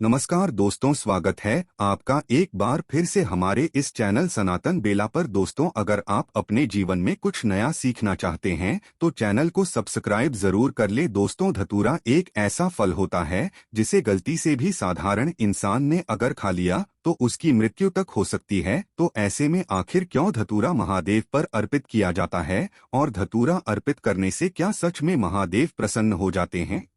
नमस्कार दोस्तों, स्वागत है आपका एक बार फिर से हमारे इस चैनल सनातन बेला पर। दोस्तों, अगर आप अपने जीवन में कुछ नया सीखना चाहते हैं तो चैनल को सब्सक्राइब जरूर कर ले। दोस्तों, धतूरा एक ऐसा फल होता है जिसे गलती से भी साधारण इंसान ने अगर खा लिया तो उसकी मृत्यु तक हो सकती है। तो ऐसे में आखिर क्यों धतूरा महादेव पर अर्पित किया जाता है, और धतूरा अर्पित करने से क्या सच में महादेव प्रसन्न हो जाते हैं?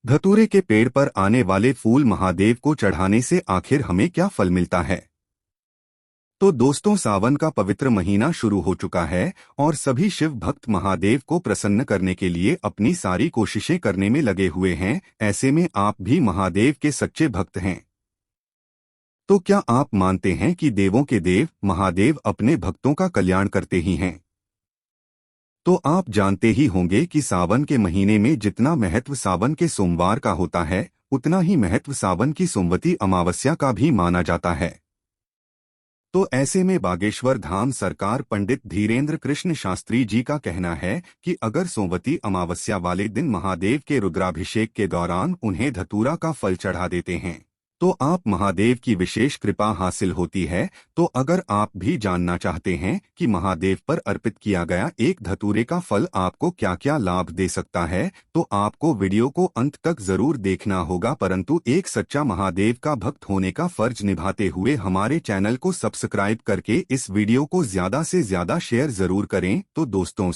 धतूरे के पेड़ पर आने वाले फूल महादेव को चढ़ाने से आखिर हमें क्या फल मिलता है? तो दोस्तों, सावन का पवित्र महीना शुरू हो चुका है और सभी शिव भक्त महादेव को प्रसन्न करने के लिए अपनी सारी कोशिशें करने में लगे हुए हैं। ऐसे में आप भी महादेव के सच्चे भक्त हैं। तो क्या आप मानते हैं कि देवों के देव महादेव अपने भक्तों का कल्याण करते ही हैं? तो आप जानते ही होंगे कि सावन के महीने में जितना महत्व सावन के सोमवार का होता है, उतना ही महत्व सावन की सोमवती अमावस्या का भी माना जाता है। तो ऐसे में बागेश्वर धाम सरकार पंडित धीरेन्द्र कृष्ण शास्त्री जी का कहना है कि अगर सोमवती अमावस्या वाले दिन महादेव के रुद्राभिषेक के दौरान उन्हें धतूरा का फल चढ़ा देते हैं तो आप महादेव की विशेष कृपा हासिल होती है। तो अगर आप भी जानना चाहते हैं कि महादेव पर अर्पित किया गया एक धतूरे का फल आपको क्या क्या लाभ दे सकता है, तो आपको वीडियो को अंत तक जरूर देखना होगा। परंतु एक सच्चा महादेव का भक्त होने का फर्ज निभाते हुए हमारे चैनल को सब्सक्राइब करके इस वीडियो को ज्यादा से ज्यादा शेयर जरूर करें। तो दोस्तों,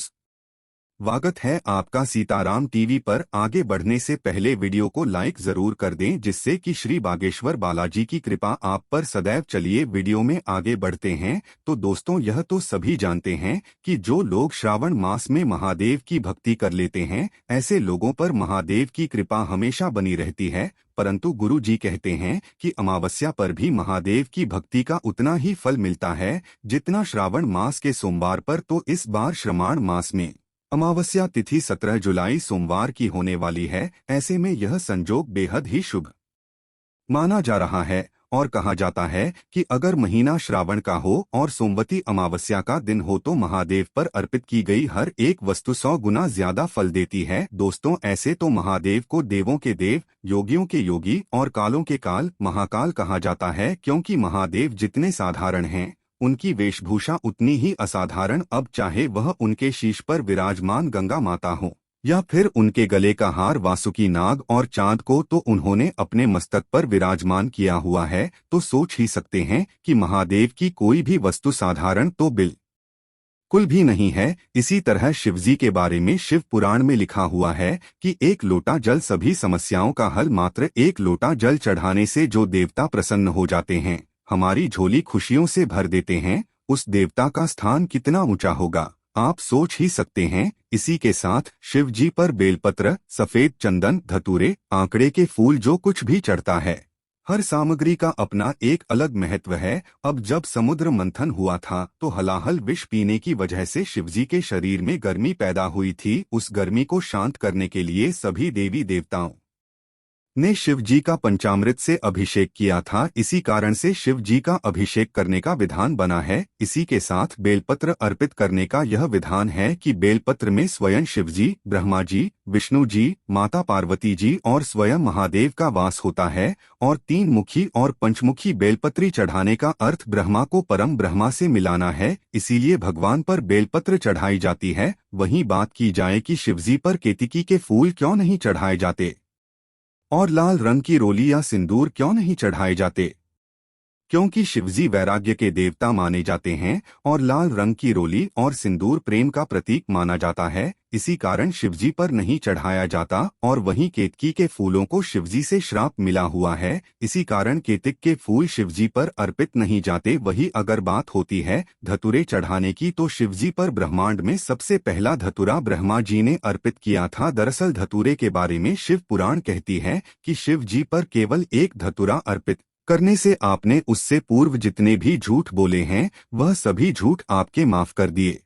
स्वागत है आपका सीताराम टीवी पर। आगे बढ़ने से पहले वीडियो को लाइक जरूर कर दें, जिससे कि श्री बागेश्वर बालाजी की कृपा आप पर सदैव। चलिए वीडियो में आगे बढ़ते हैं। तो दोस्तों, यह तो सभी जानते हैं कि जो लोग श्रावण मास में महादेव की भक्ति कर लेते हैं, ऐसे लोगों पर महादेव की कृपा हमेशा बनी रहती है। परंतु गुरु जी कहते हैं कि अमावस्या पर भी महादेव की भक्ति का उतना ही फल मिलता है जितना श्रावण मास के सोमवार पर। तो इस बार श्रावण मास में अमावस्या तिथि 17 जुलाई सोमवार की होने वाली है। ऐसे में यह संजोग बेहद ही शुभ माना जा रहा है और कहा जाता है कि अगर महीना श्रावण का हो और सोमवती अमावस्या का दिन हो तो महादेव पर अर्पित की गई हर एक वस्तु 100 गुना ज्यादा फल देती है। दोस्तों, ऐसे तो महादेव को देवों के देव, योगियों के योगी और कालों के काल महाकाल कहा जाता है, क्योंकि महादेव जितने साधारण हैं उनकी वेशभूषा उतनी ही असाधारण। अब चाहे वह उनके शीश पर विराजमान गंगा माता हो या फिर उनके गले का हार वासुकी नाग और चांद को तो उन्होंने अपने मस्तक पर विराजमान किया हुआ है, तो सोच ही सकते हैं कि महादेव की कोई भी वस्तु साधारण तो बिल्कुल भी नहीं है। इसी तरह शिवजी के बारे में शिव पुराण में लिखा हुआ है कि एक लोटा जल सभी समस्याओं का हल। मात्र एक लोटा जल चढ़ाने से जो देवता प्रसन्न हो जाते हैं, हमारी झोली खुशियों से भर देते हैं, उस देवता का स्थान कितना ऊंचा होगा आप सोच ही सकते हैं। इसी के साथ शिव जी पर बेलपत्र, सफेद चंदन, धतूरे, आंकड़े के फूल जो कुछ भी चढ़ता है, हर सामग्री का अपना एक अलग महत्व है। अब जब समुद्र मंथन हुआ था तो हलाहल विष पीने की वजह से शिवजी के शरीर में गर्मी पैदा हुई थी। उस गर्मी को शांत करने के लिए सभी देवी देवताओं ने शिव जी का पंचामृत से अभिषेक किया था। इसी कारण से शिव जी का अभिषेक करने का विधान बना है। इसी के साथ बेलपत्र अर्पित करने का यह विधान है कि बेलपत्र में स्वयं शिव जी, ब्रह्मा जी, विष्णु जी, माता पार्वती जी और स्वयं महादेव का वास होता है। और 3 मुखी और पंचमुखी बेलपत्री चढ़ाने का अर्थ ब्रह्मा को परम ब्रह्मा से मिलाना है, इसीलिए भगवान पर बेलपत्र चढ़ाई जाती है। वहीं बात की जाए कि शिवजी पर केतकी के फूल क्यों नहीं चढ़ाए जाते और लाल रंग की रोली या सिंदूर क्यों नहीं चढ़ाए जाते, क्योंकि शिवजी वैराग्य के देवता माने जाते हैं और लाल रंग की रोली और सिंदूर प्रेम का प्रतीक माना जाता है। इसी कारण शिवजी पर नहीं चढ़ाया जाता। और वहीं केतकी के फूलों को शिवजी से श्राप मिला हुआ है, इसी कारण केतक के फूल शिवजी पर अर्पित नहीं जाते। वही अगर बात होती है धतूरे चढ़ाने की, तो शिवजी पर ब्रह्मांड में सबसे पहला धतूरा ब्रह्मा जी ने अर्पित किया था। दरअसल धतूरे के बारे में शिव पुराण कहती है कि शिव जी पर केवल एक धतूरा अर्पित करने से आपने उससे पूर्व जितने भी झूठ बोले हैं वह सभी झूठ आपके माफ कर दिए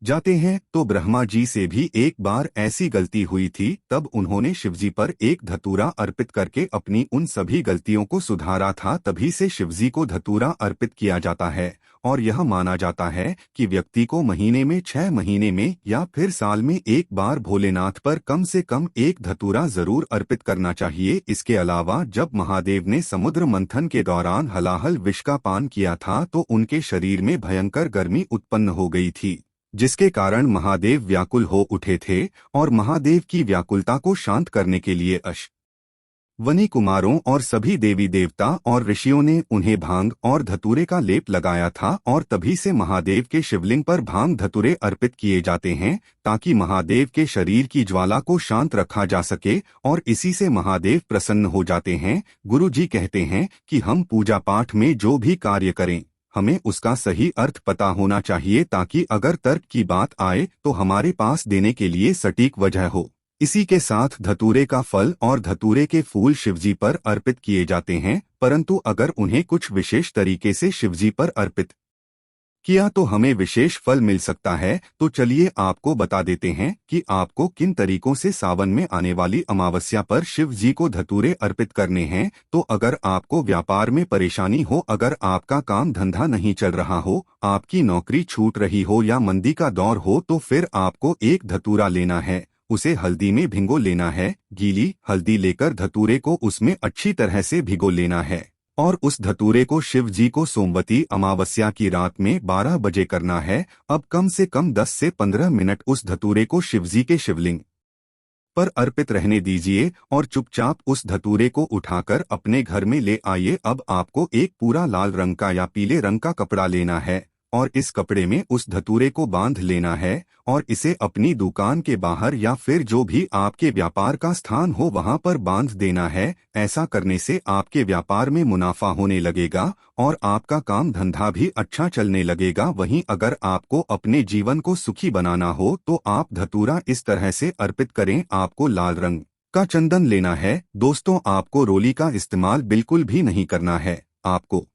जाते हैं। तो ब्रह्मा जी से भी एक बार ऐसी गलती हुई थी, तब उन्होंने शिवजी पर एक धतूरा अर्पित करके अपनी उन सभी गलतियों को सुधारा था। तभी से शिवजी को धतूरा अर्पित किया जाता है। और यह माना जाता है कि व्यक्ति को महीने में 6 महीने में या फिर साल में एक बार भोलेनाथ पर कम से कम एक धतूरा जरूर अर्पित करना चाहिए। इसके अलावा जब महादेव ने समुद्र मंथन के दौरान हलाहल विष का पान किया था तो उनके शरीर में भयंकर गर्मी उत्पन्न हो गई थी, जिसके कारण महादेव व्याकुल हो उठे थे और महादेव की व्याकुलता को शांत करने के लिए वनी कुमारों और सभी देवी देवता और ऋषियों ने उन्हें भांग और धतूरे का लेप लगाया था और तभी से महादेव के शिवलिंग पर भांग धतूरे अर्पित किए जाते हैं ताकि महादेव के शरीर की ज्वाला को शांत रखा जा सके और इसी से महादेव प्रसन्न हो जाते हैं। गुरु जी कहते हैं कि हम पूजा पाठ में जो भी कार्य करें हमें उसका सही अर्थ पता होना चाहिए ताकि अगर तर्क की बात आए तो हमारे पास देने के लिए सटीक वजह हो। इसी के साथ धतूरे का फल और धतूरे के फूल शिवजी पर अर्पित किए जाते हैं, परंतु अगर उन्हें कुछ विशेष तरीके से शिवजी पर अर्पित किया तो हमें विशेष फल मिल सकता है। तो चलिए आपको बता देते हैं कि आपको किन तरीकों से सावन में आने वाली अमावस्या पर शिव जी को धतूरे अर्पित करने हैं। तो अगर आपको व्यापार में परेशानी हो, अगर आपका काम धंधा नहीं चल रहा हो, आपकी नौकरी छूट रही हो या मंदी का दौर हो तो फिर आपको एक धतूरा लेना है, उसे हल्दी में भिगो लेना है। गीली हल्दी लेकर धतूरे को उसमें अच्छी तरह से भिगो लेना है और उस धतूरे को शिव जी को सोमवती अमावस्या की रात में 12 बजे करना है। अब कम से कम 10 से 15 मिनट उस धतूरे को शिवजी के शिवलिंग पर अर्पित रहने दीजिए और चुपचाप उस धतूरे को उठाकर अपने घर में ले आइए। अब आपको एक पूरा लाल रंग का या पीले रंग का कपड़ा लेना है और इस कपड़े में उस धतूरे को बांध लेना है और इसे अपनी दुकान के बाहर या फिर जो भी आपके व्यापार का स्थान हो वहां पर बांध देना है। ऐसा करने से आपके व्यापार में मुनाफा होने लगेगा और आपका काम धंधा भी अच्छा चलने लगेगा। वहीं अगर आपको अपने जीवन को सुखी बनाना हो तो आप धतूरा इस तरह से अर्पित करें। आपको लाल रंग का चंदन लेना है। दोस्तों, आपको रोली का इस्तेमाल बिल्कुल भी नहीं करना है, आपको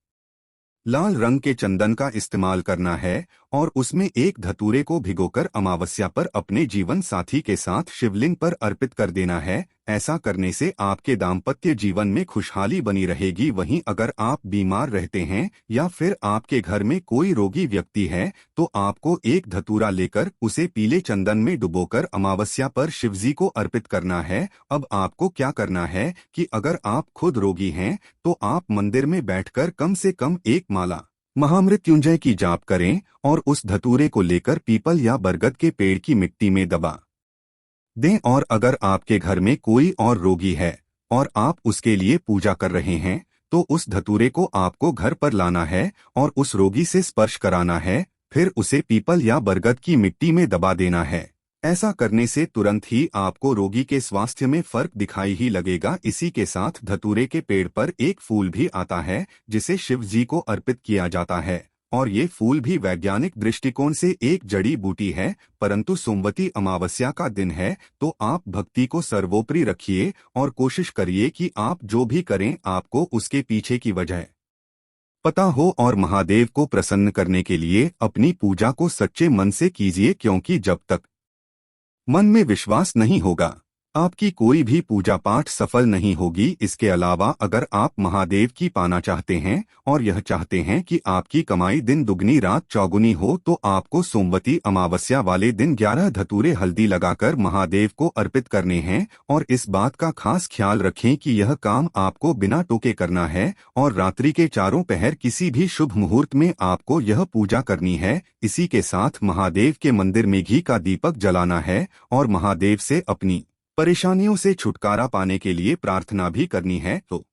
लाल रंग के चंदन का इस्तेमाल करना है और उसमें एक धतूरे को भिगोकर अमावस्या पर अपने जीवन साथी के साथ शिवलिंग पर अर्पित कर देना है। ऐसा करने से आपके दाम्पत्य जीवन में खुशहाली बनी रहेगी। वहीं अगर आप बीमार रहते हैं या फिर आपके घर में कोई रोगी व्यक्ति है तो आपको एक धतूरा लेकर उसे पीले चंदन में डुबोकर अमावस्या पर शिवजी को अर्पित करना है। अब आपको क्या करना है कि अगर आप खुद रोगी हैं तो आप मंदिर में बैठकर कम से कम एक माला महामृत्युंजय की जाप करें और उस धतूरे को लेकर पीपल या बरगद के पेड़ की मिट्टी में दबा दें। और अगर आपके घर में कोई और रोगी है और आप उसके लिए पूजा कर रहे हैं तो उस धतूरे को आपको घर पर लाना है और उस रोगी से स्पर्श कराना है, फिर उसे पीपल या बरगद की मिट्टी में दबा देना है। ऐसा करने से तुरंत ही आपको रोगी के स्वास्थ्य में फर्क दिखाई ही लगेगा। इसी के साथ धतूरे के पेड़ पर एक फूल भी आता है जिसे शिव जी को अर्पित किया जाता है और ये फूल भी वैज्ञानिक दृष्टिकोण से एक जड़ी बूटी है, परंतु सोमवती अमावस्या का दिन है तो आप भक्ति को सर्वोपरि रखिए और कोशिश करिए कि आप जो भी करें आपको उसके पीछे की वजह पता हो और महादेव को प्रसन्न करने के लिए अपनी पूजा को सच्चे मन से कीजिए, क्योंकि जब तक मन में विश्वास नहीं होगा आपकी कोई भी पूजा पाठ सफल नहीं होगी। इसके अलावा अगर आप महादेव की पाना चाहते हैं और यह चाहते हैं कि आपकी कमाई दिन दुगनी रात चौगुनी हो तो आपको सोमवती अमावस्या वाले दिन 11 धतूरे हल्दी लगाकर महादेव को अर्पित करने हैं। और इस बात का खास ख्याल रखें कि यह काम आपको बिना टोके करना है और रात्रि के चारों पहर किसी भी शुभ मुहूर्त में आपको यह पूजा करनी है। इसी के साथ महादेव के मंदिर में घी का दीपक जलाना है और महादेव से अपनी परेशानियों से छुटकारा पाने के लिए प्रार्थना भी करनी है। तो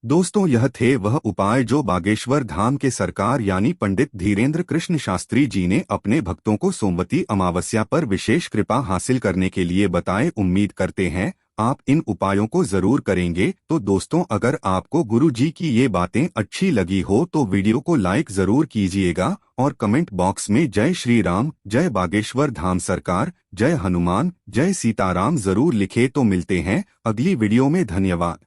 दोस्तों, यह थे वह उपाय जो बागेश्वर धाम के सरकार यानी पंडित धीरेन्द्र कृष्ण शास्त्री जी ने अपने भक्तों को सोमवती अमावस्या पर विशेष कृपा हासिल करने के लिए बताए। उम्मीद करते हैं आप इन उपायों को जरूर करेंगे। तो दोस्तों, अगर आपको गुरु जी की ये बातें अच्छी लगी हो तो वीडियो को लाइक जरूर कीजिएगा और कमेंट बॉक्स में जय श्री राम, जय बागेश्वर धाम सरकार, जय हनुमान, जय सीताराम जरूर लिखे। तो मिलते हैं अगली वीडियो में। धन्यवाद।